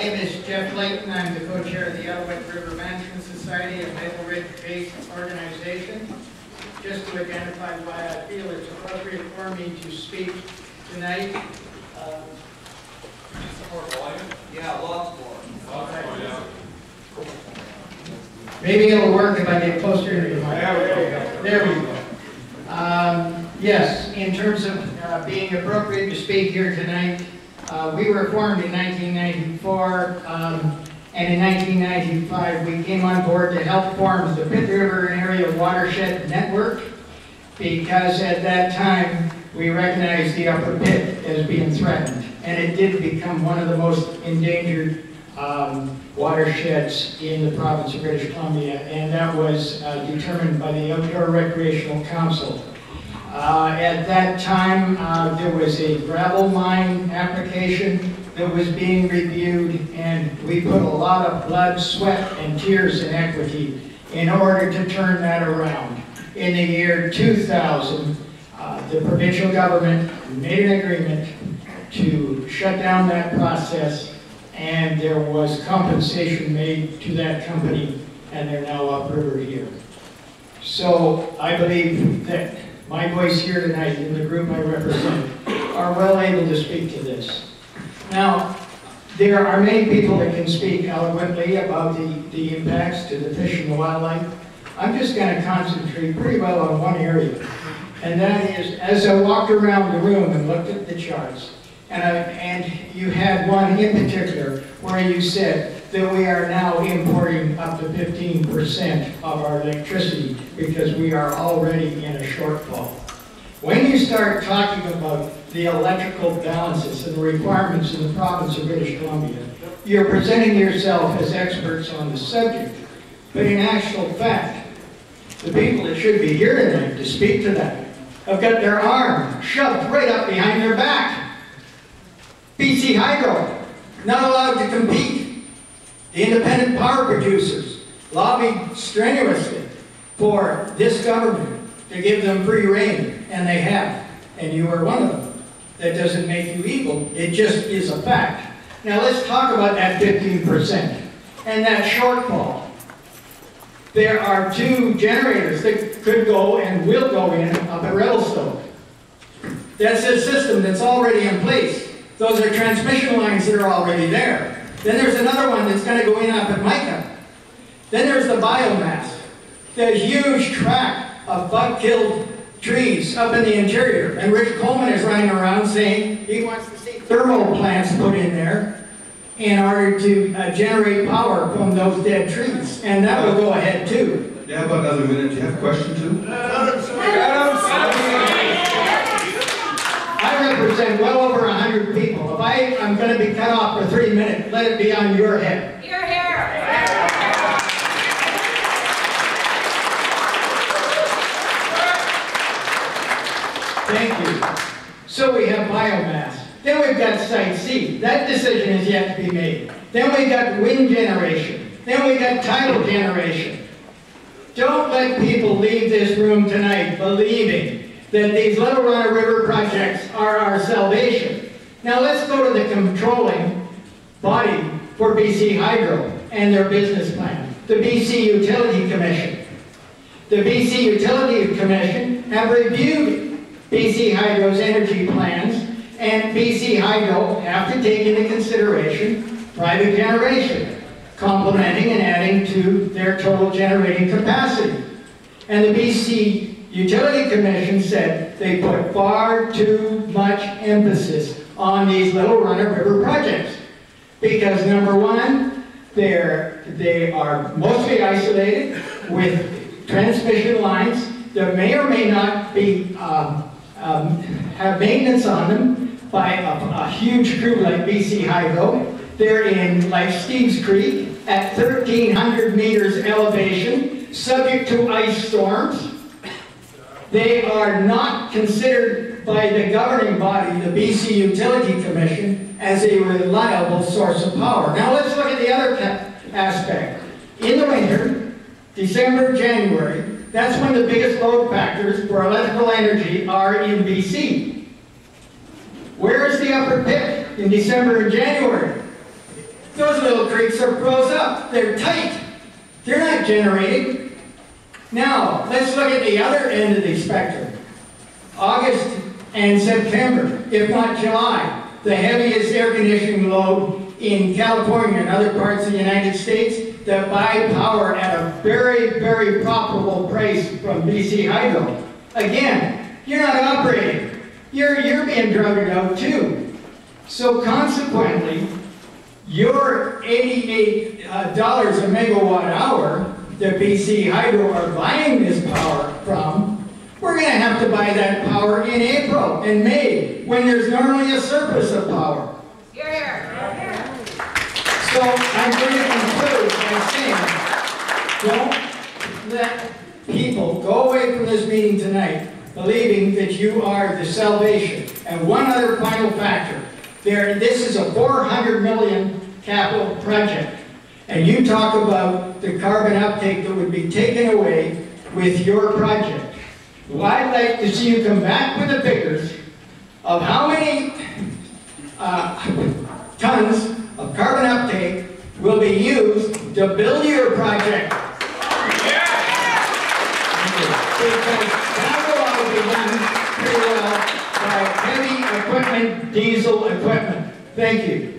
name is Geoff Clayton. I'm the co-chair of the Alouette River Management Society, a Maple Ridge-based organization. Just to identify why I feel it's appropriate for me to speak tonight. More volume? Yeah, lots more. Maybe it'll work if I get closer to the mic. There we go. Yes, in terms of being appropriate to speak here tonight, we were formed in 1994, and in 1995 we came on board to help form the Pitt River Area Watershed Network, because at that time we recognized the Upper Pitt as being threatened, and it did become one of the most endangered watersheds in the province of British Columbia, and that was determined by the Outdoor Recreational Council. At that time, there was a gravel mine application that was being reviewed, and we put a lot of blood, sweat, and tears and equity in order to turn that around. In the year 2000, the provincial government made an agreement to shut down that process, and there was compensation made to that company, and they're now upriver here. So I believe that my voice here tonight and the group I represent are well able to speak to this. Now, there are many people that can speak eloquently about the impacts to the fish and the wildlife. I'm just going to concentrate pretty well on one area, and that is, as I walked around the room and looked at the charts, and you had one in particular where you said that we are now importing up to 15% of our electricity because we are already in a shortfall. When you start talking about the electrical balances and the requirements in the province of British Columbia, you're presenting yourself as experts on the subject. But in actual fact, the people that should be here tonight to speak to that have got their arm shoved right up behind their back. BC Hydro, not allowed to compete. The independent power producers lobbied strenuously for this government to give them free rein, and they have, and you are one of them. That doesn't make you evil, it just is a fact. Now let's talk about that 15% and that shortfall. There are two generators that could go and will go in up at Revelstoke. That's a system that's already in place. Those are transmission lines that are already there. Then there's another one that's going to go in up at Micah. Then there's the biomass. The huge tract of bug-killed trees up in the interior. And Rich Coleman is running around saying he wants to see thermal plants put in there in order to generate power from those dead trees. And that will go ahead too. You have about another minute. Do you have a question too? I represent well over 100 people. If I am going to be cut off for 3 minutes, let it be on your head. You're here. Thank you. So we have biomass. Then we've got Site C. That decision is yet to be made. Then we've got wind generation. Then we've got tidal generation. Don't let people leave this room tonight believing that these Little Runner River projects are our salvation. Now let's go to the controlling body for BC Hydro and their business plan, the BC Utility Commission. The BC Utility Commission have reviewed BC Hydro's energy plans, and BC Hydro have to take into consideration private generation, complementing and adding to their total generating capacity. And the BC Utility Commission said they put far too much emphasis on these Little Runner River projects because, number one, they are mostly isolated with transmission lines that may or may not be have maintenance on them by a huge crew like BC Hydro. They're in, like Steve's Creek, at 1,300 meters elevation, subject to ice storms. They are not considered by the governing body, the BC Utility Commission, as a reliable source of power. Now let's look at the other aspect. In the winter, December, January, that's when the biggest load factors for electrical energy are in BC. Where is the Upper Pitt in December and January? Those creeks are froze up. They're tight. They're not generating. Now, let's look at the other end of the spectrum. August and September, if not July, the heaviest air conditioning load in California and other parts of the United States that buy power at a very, very profitable price from BC Hydro. Again, you're not operating. You're being drugged out too. So consequently, your $88 a megawatt hour that BC Hydro are buying this power from, we're going to have to buy that power in April and May when there's normally a surplus of power. So I'm going to conclude by saying, don't let people go away from this meeting tonight believing that you are the salvation. And one other final factor. This is a $400 million capital project. And you talk about the carbon uptake that would be taken away with your project. Well, I'd like to see you come back with the figures of how many tons of carbon uptake will be used to build your project. Because that will all be done pretty well by heavy equipment, diesel equipment. Thank you.